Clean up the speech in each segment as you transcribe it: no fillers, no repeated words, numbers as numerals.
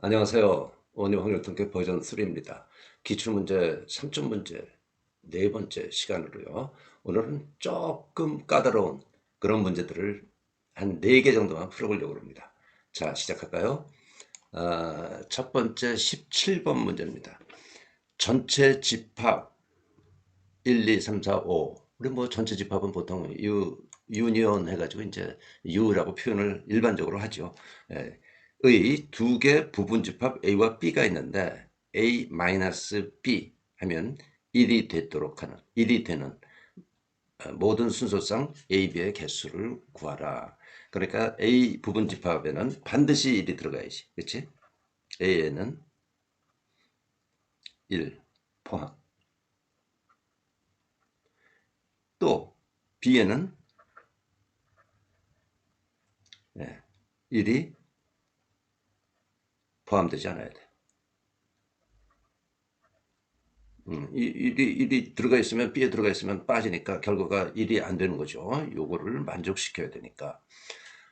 안녕하세요. 원님 확률통계 버전 3입니다. 기출문제 3점 문제 네 번째 시간으로요. 오늘은 조금 까다로운 그런 문제들을 한 4개 정도만 풀어보려고 합니다. 자, 시작할까요? 첫 번째 17번 문제입니다. 전체 집합 1, 2, 3, 4, 5. 우리 뭐 전체 집합은 보통 유니온 해가지고 이제 U라고 표현을 일반적으로 하죠. 예, 의 두 개 부분 집합 A와 B가 있는데 A-B 하면 1이 되도록 하는 1이 되는 모든 순서상 A, B의 개수를 구하라. 그러니까 A 부분 집합에는 반드시 1이 들어가야지. 그렇지? A에는 1 포함. 또 B에는 1이 포함되지 않아야 돼. 일이 들어가 있으면 B에 들어가 있으면 빠지니까 결과가 1이 안 되는 거죠. 요거를 만족시켜야 되니까.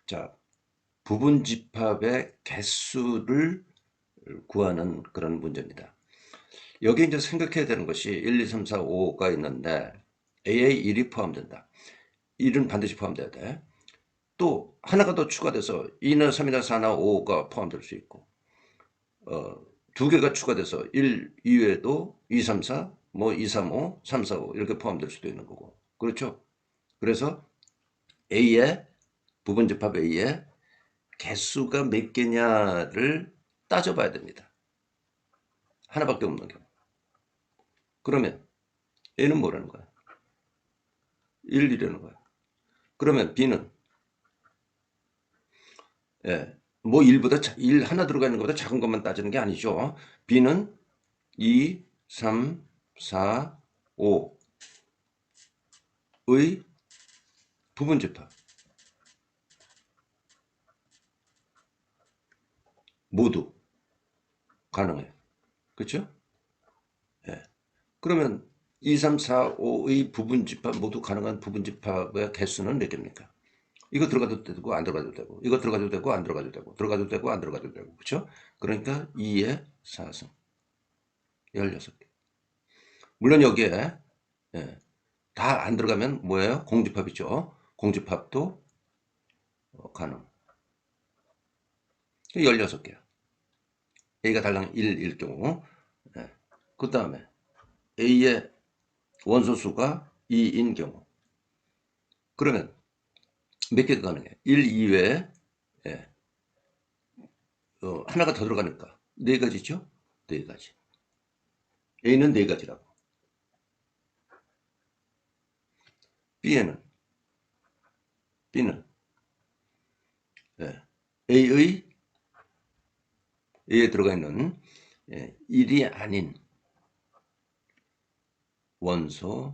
자, 부분 집합의 개수를 구하는 그런 문제입니다. 여기 이제 생각해야 되는 것이 1, 2, 3, 4, 5가 있는데 A에 1이 포함된다. 1은 반드시 포함돼야 돼. 또 하나가 더 추가돼서 2나 3이나 4나 5가 포함될 수 있고 어, 두 개가 추가돼서 1 이외에도 2, 3, 4, 뭐 2, 3, 5, 3, 4, 5 이렇게 포함될 수도 있는 거고. 그렇죠? 그래서 A의 부분집합 A의 개수가 몇 개냐를 따져봐야 됩니다. 하나밖에 없는 경우. 그러면 A는 뭐라는 거야? 1이라는 거야. 그러면 B는 뭐 1보다 1 하나 들어가 있는 것보다 작은 것만 따지는 게 아니죠. B는 2, 3, 4, 5의 부분집합. 모두 가능해요. 그렇죠? 예. 그러면 2, 3, 4, 5의 부분집합 모두 가능한 부분집합의 개수는 몇 개입니까? 이거 들어가도 되고 안 들어가도 되고 이거 들어가도 되고 안 들어가도 되고 들어가도 되고 안 들어가도 되고 그렇죠? 그러니까 2의 4승 16개. 물론 여기에 예, 다 안 들어가면 뭐예요? 공집합이죠. 공집합도 가능. 16개야. A가 달랑 1일 경우. 예. 그 다음에 A의 원소수가 2인 경우. 그러면 몇 개가 가능해? 1 이외에 예, 하나가 더 들어가니까 네 가지죠? 네 가지. A는 네 가지라고. B에는 B는 예, A의 A에 들어가 있는 1이 아닌 원소를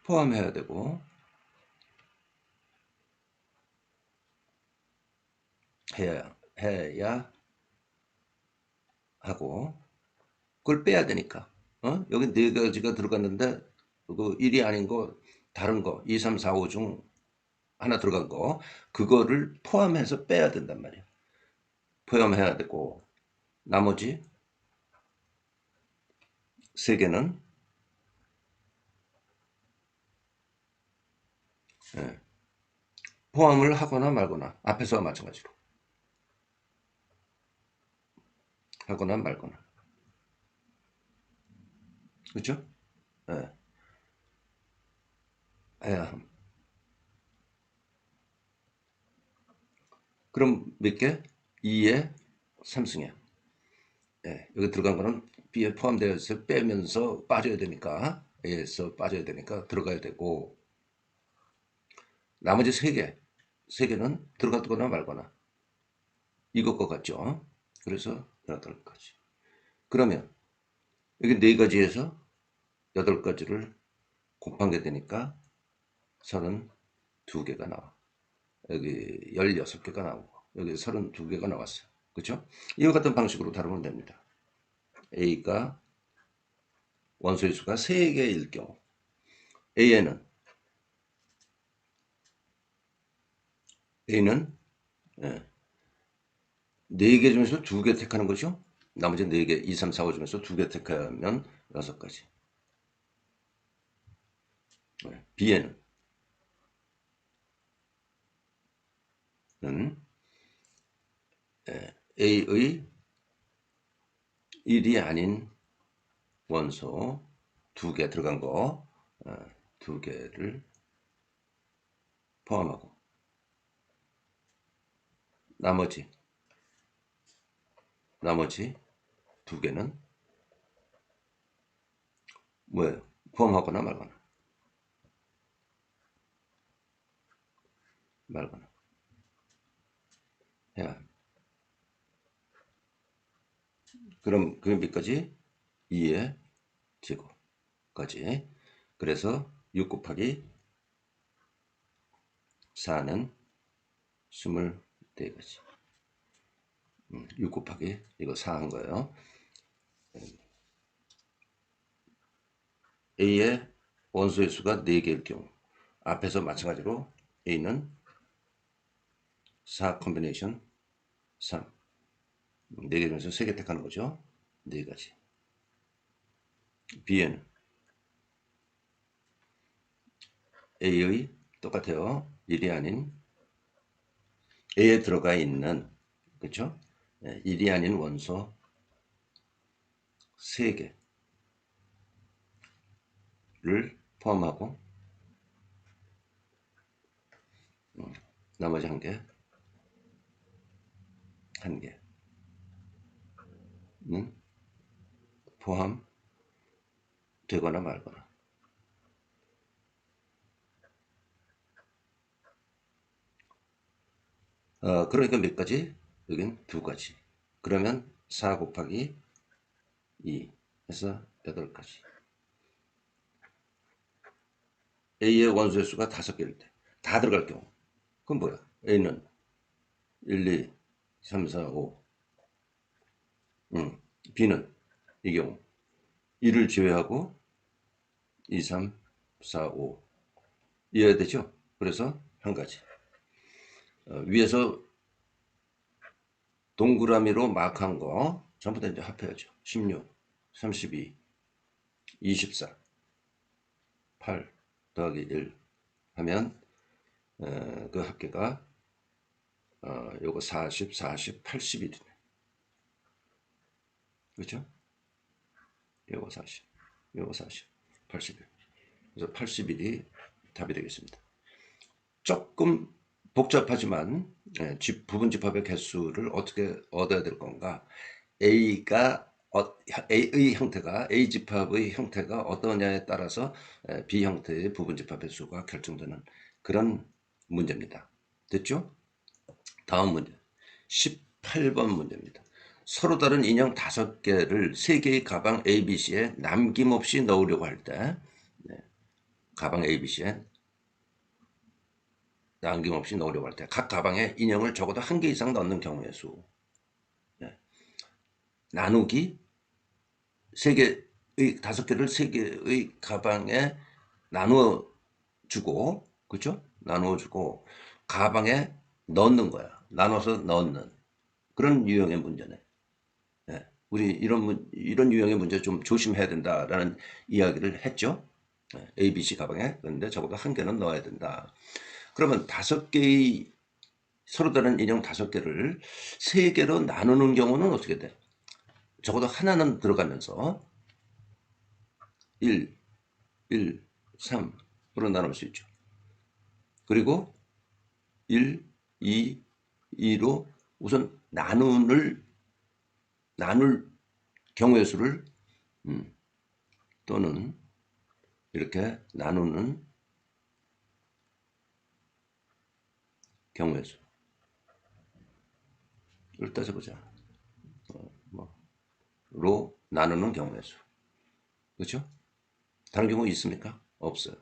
포함해야 되고 해야 하고 그걸 빼야 되니까 여기 네 가지가 들어갔는데 그 1이 아닌 거 다른 거 2, 3, 4, 5 중 하나 들어간 거 그거를 포함해서 빼야 된단 말이야. 포함해야 되고 나머지 세 개는 예, 포함을 하거나 말거나 앞에서와 마찬가지로 하거나 말거나 그렇죠? 예, 해야 함. 그럼 몇 개? 2에 3승이야. 예, 여기 들어간 거는 B에 포함되어 있어 빼면서 빠져야 되니까 A에서 빠져야 되니까 들어가야 되고 나머지 세 개는 들어갔거나 말거나 이것과 같죠. 그래서 8가지. 그러면 여기 네 가지에서 8가지를 곱한 게 되니까 32개가 나와. 여기 16개가 나오고 여기 32개가 나왔어요. 그렇죠? 이와 같은 방식으로 다루면 됩니다. A가 원소의 수가 3개일 경우 A는 예. 4개 중에서 2개 택하는 거죠. 나머지 4개, 2, 3, 4, 5 중에서 2개 택하면 6가지. B에는 A의 1이 아닌 원소 2개 들어간 거 2개를 포함하고 나머지 2개는 뭐예요? 포함하거나 말거나 해야 합니다. 그럼 그게 몇까지? 2의 제곱까지. 그래서 6 곱하기 4는 24가지. 6 곱하기 이거 4 한 거예요. A의 원소의 수가 4개일 경우 앞에서 마찬가지로 A는 4 콤비네이션 3 4개 중에서 3개 택하는 거죠. 4가지. B에는 A의 똑같아요. 1이 아닌 A에 들어가 있는 그렇죠? 1이 아닌 원소 3개를 포함하고 나머지 1개는 포함되거나 말거나. 그러니까 몇 가지? 여긴 2가지. 그러면 4 곱하기 2 해서 8가지. A의 원소의 수가 5개일 때 다 들어갈 경우 그건 뭐야? A는 1, 2, 3, 4, 5 B는 이 경우 1을 제외하고 2, 3, 4, 5 이해되죠? 그래서 1가지. 위에서 동그라미로 마크한 거 전부 다 이제 합해야죠. 16, 32, 24, 8 더하기 1 하면 그 합계가 요거 40, 40, 81이네. 그렇죠? 요거 40, 요거 40, 81. 그래서 81이 답이 되겠습니다. 조금 복잡하지만 부분집합의 개수를 어떻게 얻어야 될 건가? A의 형태가 A집합의 형태가 어떠냐에 따라서 B 형태의 부분집합의 수가 결정되는 그런 문제입니다. 됐죠? 다음 문제 18번 문제입니다. 서로 다른 인형 5개를 3개의 가방 ABC에 남김없이 넣으려고 할 때 가방 ABC에 남김없이 넣으려고 할 때 각 가방에 인형을 적어도 1개 이상 넣는 경우의 수. 나누기 3개의 5개를 3개의 가방에 나누어 주고 그렇죠? 나누어 주고 가방에 넣는 거야. 나눠서 넣는 그런 유형의 문제네. 우리 이런 유형의 문제 좀 조심해야 된다라는 이야기를 했죠. A, B, C 가방에. 그런데 적어도 1개는 넣어야 된다. 그러면 5개의 서로 다른 인형 5개를 3개로 나누는 경우는 어떻게 돼? 적어도 하나는 들어가면서 1, 1, 3으로 나눌 수 있죠. 그리고 1, 2, 2로 우선 나눌 경우의 수를 또는 이렇게 나누는 경우의 수를 따져보자. 로 나누는 경우의 수. 그렇죠? 다른 경우 있습니까? 없어요.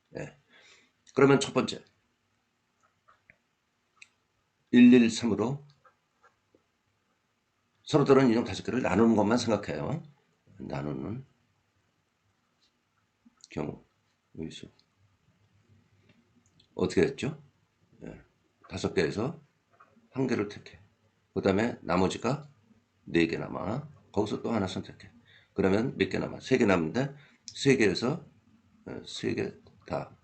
네. 그러면 첫 번째 113으로 서로 다른 인형 5개를 나누는 것만 생각해요. 나누는 경우의 수. 어떻게 했죠? 5개에서 한 개를 택해. 그 다음에 나머지가 4개 남아. 거기서 또 하나 선택해. 그러면 몇 개 남아? 3개 남는데 3개에서 3개 다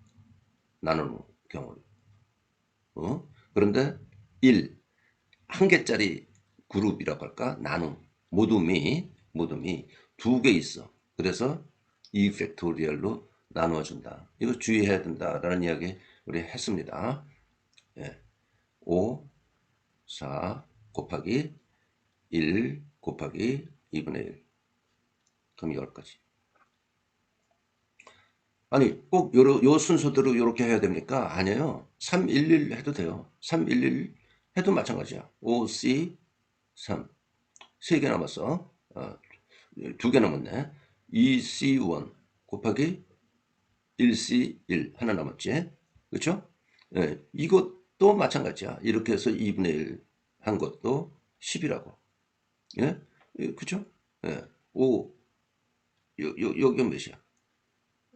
나누는 경우. 그런데 1, 한 개짜리 그룹이라고 할까? 나눔. 모둠이 2개 있어. 그래서 2 팩토리얼로 나누어준다. 이거 주의해야 된다라는 이야기 우리 했습니다. 예. 5, 4 곱하기 1 곱하기 2분의 1. 그럼 이걸까지. 아니, 꼭 요 순서대로 이렇게 해야 됩니까? 아니에요. 3, 1, 1 해도 돼요. 3, 1, 1 해도 마찬가지야. 5, C, 3. 3개 남았어. 2개 남았네. 2C1 곱하기 1C1 하나 남았지. 그렇죠? 예, 이것도 마찬가지야. 이렇게 해서 2분의 1 한 것도 10이라고. 예? 그렇죠? 예. 5, 여기 몇이야?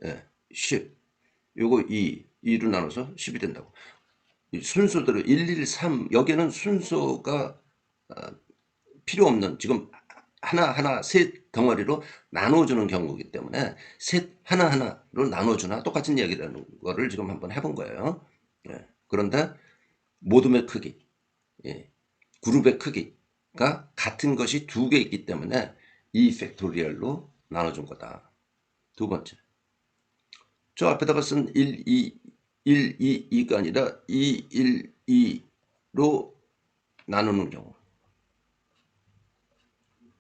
예, 10. 요거 2로 나눠서 10이 된다고. 순서대로 1, 1, 3. 여기는 순서가 필요 없는 지금 하나하나 셋 덩어리로 나눠주는 경우이기 때문에 셋 하나하나로 나눠주나 똑같은 이야기라는 거를 지금 한번 해본 거예요. 예. 그런데 모둠의 크기, 예. 그룹의 크기가 같은 것이 2개 있기 때문에 이 팩토리얼로 나눠준 거다. 두 번째. 저 앞에다가 쓴 1, 2, 1, 2, 2가 아니라 2, 1, 2로 나누는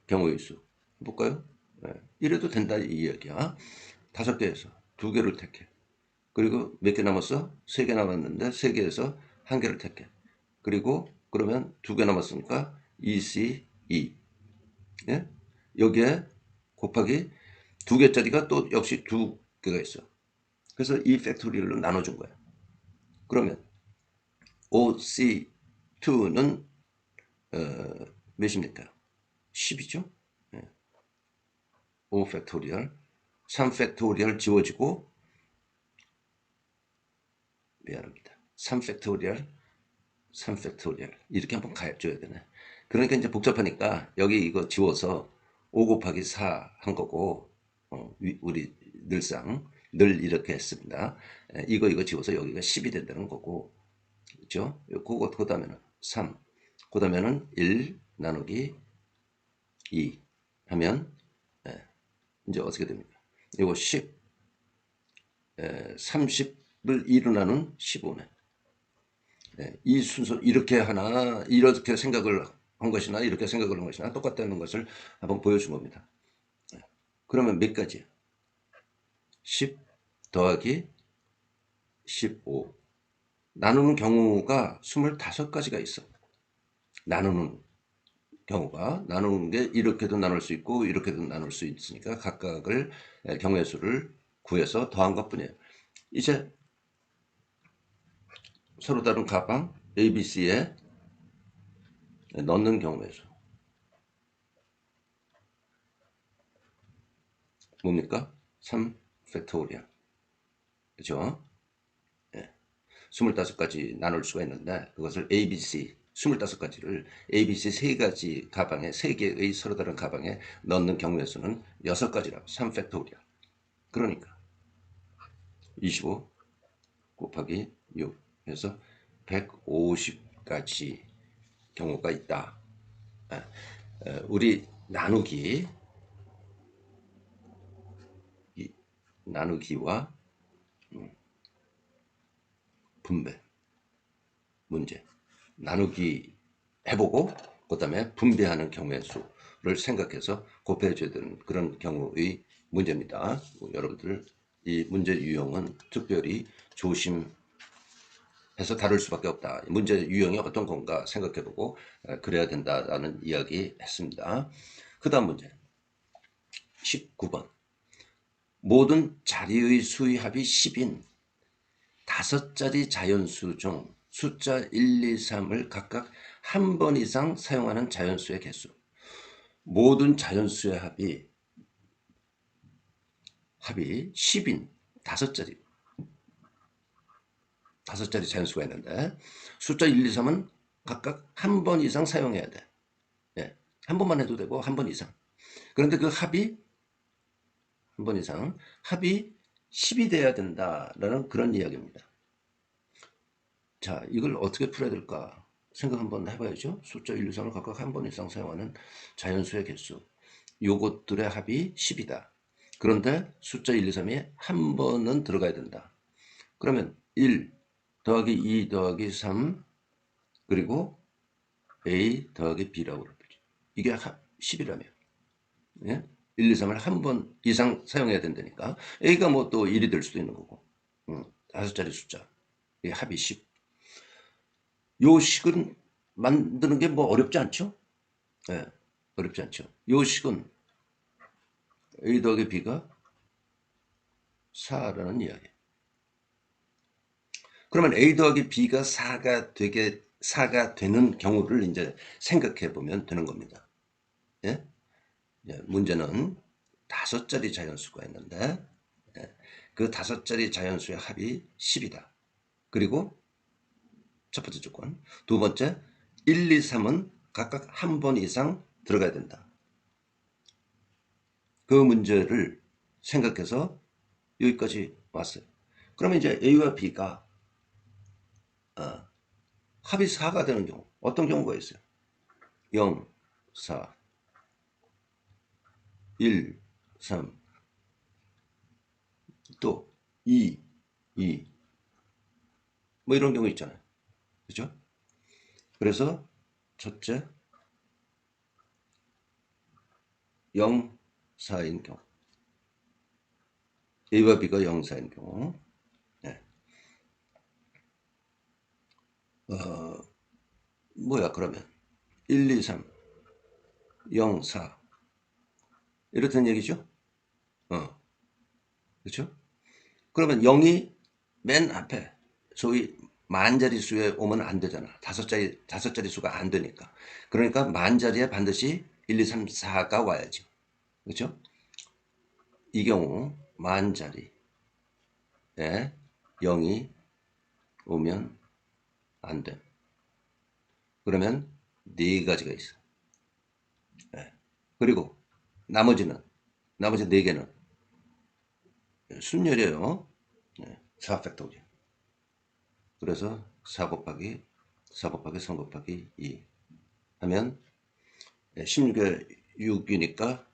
경우의 수. 볼까요? 네. 이래도 된다 이 이야기야. 5개에서 2개를 택해. 그리고 몇 개 남았어? 3개 남았는데 3개에서 1개를 택해. 그리고 그러면 2개 남았으니까 2C, 2. 예? 여기에 곱하기 2개짜리가 또 역시 2개가 있어. 그래서 이 팩토리얼로 나눠준 거야. 그러면 OC2는 몇입니까? 10이죠? 5 팩토리얼, 3 팩토리얼 지워지고 미안합니다. 3 팩토리얼, 3 팩토리얼 이렇게 한번 가줘야 되네. 그러니까 이제 복잡하니까 여기 이거 지워서 5 곱하기 4 한 거고 우리 늘상 늘 이렇게 했습니다. 이거 지워서 여기가 10이 된다는 거고 그렇죠? 그 다음에는 3, 그 다음에는 1 나누기 2 하면 이제 어떻게 됩니까? 이거 10, 30을 2로 나눈 15네. 이 순서 이렇게 하나 이렇게 생각을 한 것이나 이렇게 생각을 한 것이나 똑같다는 것을 한번 보여준 겁니다. 그러면 몇 가지야? 10 더하기 15 나누는 경우가 25가지가 있어. 나누는 경우가 나누는 게 이렇게도 나눌 수 있고 이렇게도 나눌 수 있으니까 각각을 경우의 수를 구해서 더한 것뿐이에요. 이제 서로 다른 가방 ABC에 넣는 경우의 수 뭡니까? 3 팩토리얼 그죠? 25가지 나눌 수가 있는데 그것을 ABC 25가지를 ABC 3가지 가방에 3개의 서로 다른 가방에 넣는 경우의 수는 6가지라고 3 팩토리얼 그러니까 25 곱하기 6 해서 150가지 경우가 있다. 우리 나누기와 분배 문제 나누기 해보고 그 다음에 분배하는 경우의 수를 생각해서 곱해줘야 되는 그런 경우의 문제입니다. 여러분들 이 문제 유형은 특별히 조심해서 다룰 수밖에 없다. 문제 유형이 어떤 건가 생각해보고 그래야 된다라는 이야기 했습니다. 그 다음 문제 19번 모든 자리의 수의 합이 10인 5자리 자연수 중 숫자 1, 2, 3을 각각 한 번 이상 사용하는 자연수의 개수. 모든 자연수의 합이 10인 5자리 자연수가 있는데 숫자 1, 2, 3은 각각 한 번 이상 사용해야 돼. 예, 한 번만 해도 되고 한 번 이상. 그런데 그 합이 한 번 이상 합이 10이 돼야 된다라는 그런 이야기입니다. 자, 이걸 어떻게 풀어야 될까 생각 한번 해봐야죠. 숫자 1, 2, 3을 각각 한 번 이상 사용하는 자연수의 개수. 요것들의 합이 10이다. 그런데 숫자 1, 2, 3이 한 번은 들어가야 된다. 그러면 1 더하기 2 더하기 3 그리고 A 더하기 B라고 그러죠. 이게 10이라며. 예? 1, 2, 3을 한 번 이상 사용해야 된다니까. A가 뭐 또 1이 될 수도 있는 거고. 5자리 숫자. 이게 합이 10. 요 식은 만드는 게 뭐 어렵지 않죠? 예, 어렵지 않죠. 요 식은 A 더하기 B가 4라는 이야기. 그러면 A 더하기 B가 4가 되는 경우를 이제 생각해 보면 되는 겁니다. 예? 예, 문제는 5자리 자연수가 있는데, 예, 그 5자리 자연수의 합이 10이다. 그리고 첫 번째 조건. 두 번째, 1, 2, 3은 각각 한 번 이상 들어가야 된다. 그 문제를 생각해서 여기까지 왔어요. 그러면 이제 A와 B가 합이 4가 되는 경우, 어떤 경우가 있어요? 0, 4, 1, 3, 또 2, 2, 뭐 이런 경우 있잖아요. 그죠? 그래서 첫째, 0, 4인 경우. A와 B가 0, 4인 경우. 네. 뭐야, 그러면. 1, 2, 3, 0, 4. 이렇다는 얘기죠? 그렇죠? 그러면 0이 맨 앞에, 소위 만자리 수에 오면 안 되잖아. 다섯 자리 수가 안 되니까. 그러니까 만자리에 반드시 1, 2, 3, 4가 와야지. 그렇죠? 이 경우 만자리에 0이 오면 안 돼. 그러면 네 가지가 있어. 예. 그리고 나머지 네 개는 순열이에요. 4팩토리얼. 그래서 4 곱하기 3 곱하기 2 하면 16에 6이니까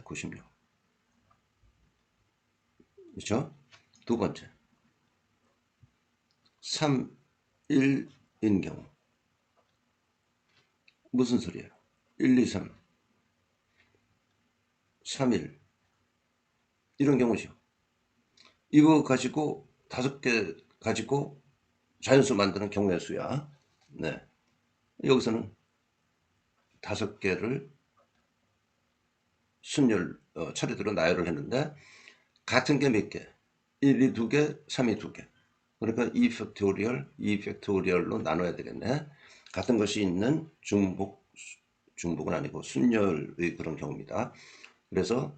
96. 그렇죠? 두 번째. 3, 1인 경우. 무슨 소리예요? 1, 2, 3, 3, 1. 이런 경우죠. 이거 가지고 5개 가지고 자연수 만드는 경우의 수야. 네. 여기서는 5개를 순열, 차례대로 나열을 했는데, 같은 게 몇 개? 1이 2개, 3이 2개. 그러니까 2팩토리얼로 나눠야 되겠네. 같은 것이 있는 중복은 아니고 순열의 그런 경우입니다. 그래서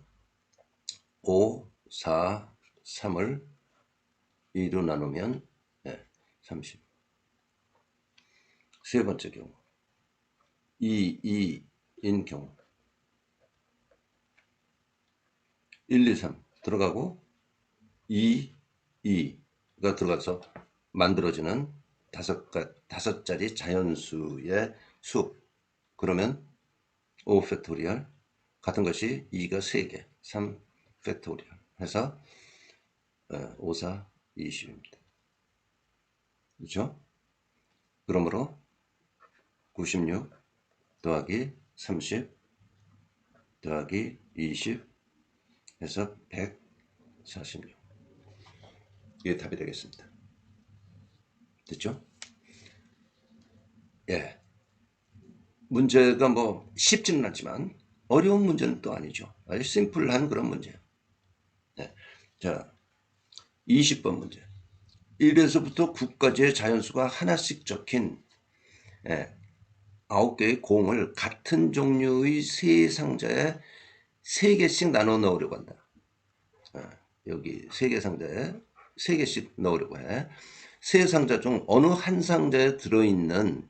5, 4, 3을 2로 나누면 30. 세 번째 경우 2, 2인 경우 1, 2, 3 들어가고 2, 2가 들어가서 만들어지는 다섯 자리 자연수의 수. 그러면 5 팩토리얼 같은 것이 2가 3개 3 팩토리얼 해서 5, 4, 20입니다. 그렇죠? 그러므로 96 더하기 30 더하기 20 해서 146. 이게 답이 되겠습니다. 됐죠? 예. 문제가 뭐 쉽지는 않지만 어려운 문제는 또 아니죠. 아주 심플한 그런 문제예요. 네. 자, 20번 문제. 1에서부터 9까지의 자연수가 하나씩 적힌 9개의 공을 같은 종류의 세 상자에 3개씩 나눠 넣으려고 한다. 여기 3개 상자에 3개씩 넣으려고 해. 세 상자 중 어느 한 상자에 들어있는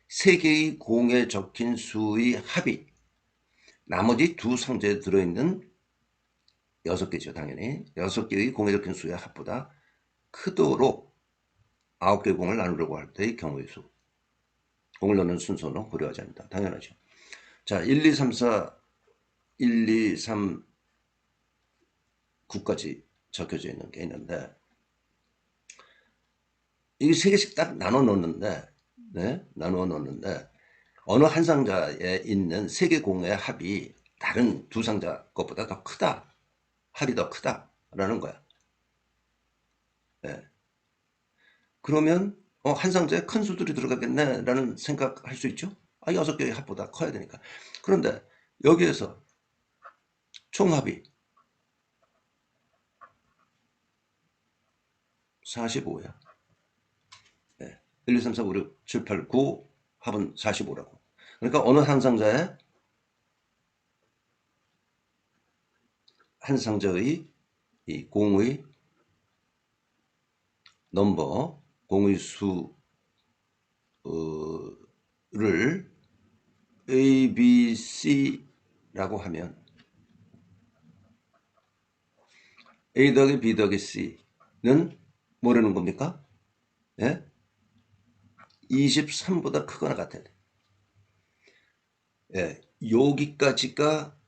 세 개의 공에 적힌 수의 합이 나머지 두 상자에 들어있는 6개죠. 당연히 6개의 공에 적힌 수의 합보다 크도록 9개의 공을 나누려고 할 때의 경우의 수. 공을 넣는 순서는 고려하지 않는다. 당연하죠. 자, 1, 2, 3, 4, 1, 2, 3, 9까지 적혀져 있는 게 있는데 이게 세 개씩 딱 나눠 놓는데, 네? 나누어 놓는데 어느 한 상자에 있는 세 개 공의 합이 다른 두 상자 것보다 더 크다. 합이 더 크다라는 거야. 네. 그러면 한 상자에 큰 수들이 들어가겠네 라는 생각할 수 있죠. 6개의 합보다 커야 되니까. 그런데 여기에서 총합이 45야. 네. 1, 2, 3, 4, 5, 6, 7, 8, 9 합은 45라고. 그러니까 어느 한 상자에 한 상자의 이 공의 넘버, 공의 수를 A, B, C라고 하면 A 더하기 B 더하기 C는 뭐라는 겁니까? 예? 23보다 크거나 같아야 돼. 예, 여기까지가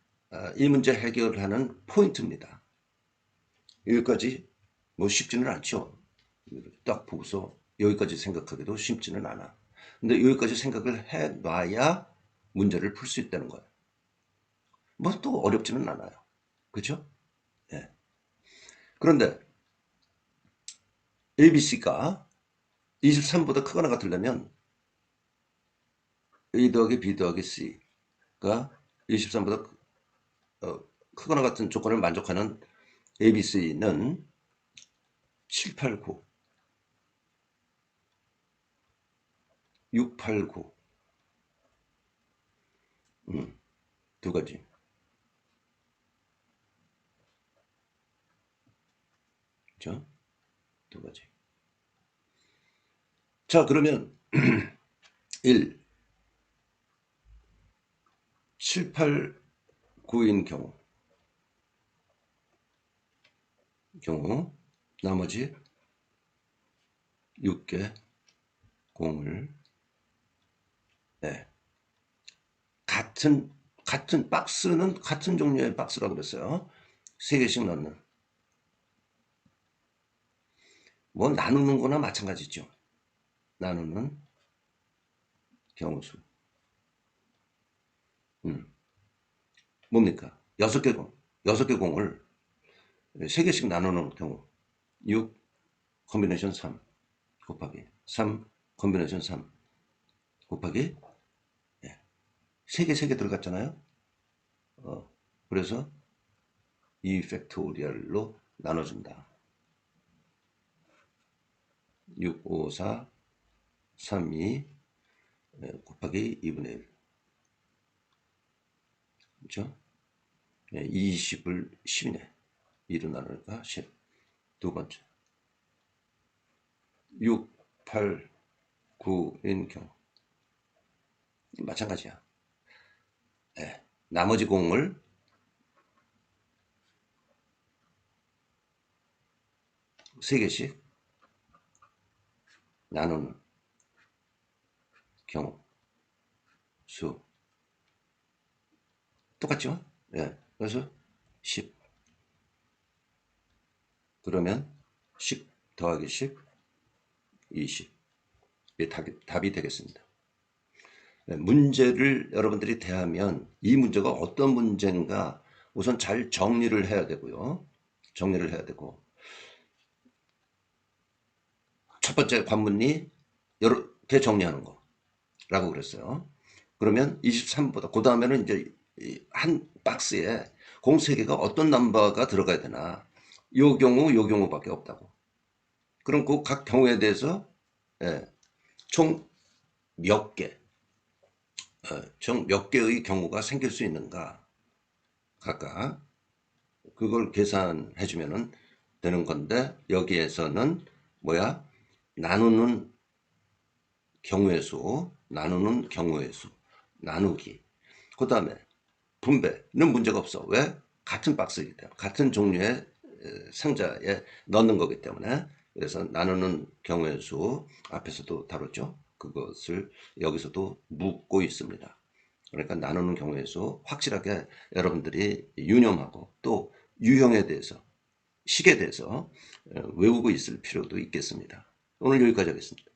이 문제 해결하는 포인트입니다. 여기까지 뭐 쉽지는 않죠. 딱 보고서 여기까지 생각하기도 쉽지는 않아. 근데 여기까지 생각을 해놔야 문제를 풀 수 있다는 거예요. 뭐 또 어렵지는 않아요. 그렇죠? 예. 그런데 ABC가 23보다 크거나 같으려면 A 더하기 B 더하기 C가 23보다 크거나 같은 조건을 만족하는 ABC는 7, 8, 9, 6, 8, 9 두 가지. 그렇죠? 두 가지. 자, 그러면 1, 7, 8, 9인 경우 나머지 6개 공을 네. 같은 박스는 같은 종류의 박스라고 그랬어요. 3개씩 넣는. 뭐 나누는 거나 마찬가지죠. 나누는 경우수. 뭡니까? 6개 공. 6개 공을 3개씩 나누는 경우. 6 컨비네이션 3 곱하기 3 컨비네이션 3 곱하기 3개 들어갔잖아요. 그래서 2 팩토리얼로 나눠준다. 6, 5, 4, 3, 2 곱하기 2분의 1. 그렇죠? 20을 10이네. 2로 나누니까 10. 두 번째. 6, 8, 9인 경우. 마찬가지야. 네. 나머지 공을 3개씩 나누는 경우 수 똑같죠? 네. 그래서 10 그러면 10 더하기 10 20 이게 답이 되겠습니다. 네. 문제를 여러분들이 대하면 이 문제가 어떤 문제인가 우선 잘 정리를 해야 되고요. 정리를 해야 되고 첫 번째 관문이 이렇게 정리하는 거라고 그랬어요. 그러면 23보다 그 다음에는 이제 한 박스에 공 3개가 어떤 넘버가 들어가야 되나 요 경우밖에 없다고. 그럼 그 각 경우에 대해서 총 몇 개, 총 몇 개의 경우가 생길 수 있는가 각각 그걸 계산해 주면 되는 건데 여기에서는 뭐야 나누는 경우의 수 나누는 경우의 수, 나누기. 그 다음에 분배는 문제가 없어. 왜? 같은 박스이기 때문에, 같은 종류의 상자에 넣는 거기 때문에. 그래서 나누는 경우의 수 앞에서도 다뤘죠. 그것을 여기서도 묻고 있습니다. 그러니까 나누는 경우의 수 확실하게 여러분들이 유념하고 또 유형에 대해서, 식에 대해서 외우고 있을 필요도 있겠습니다. 오늘 여기까지 하겠습니다.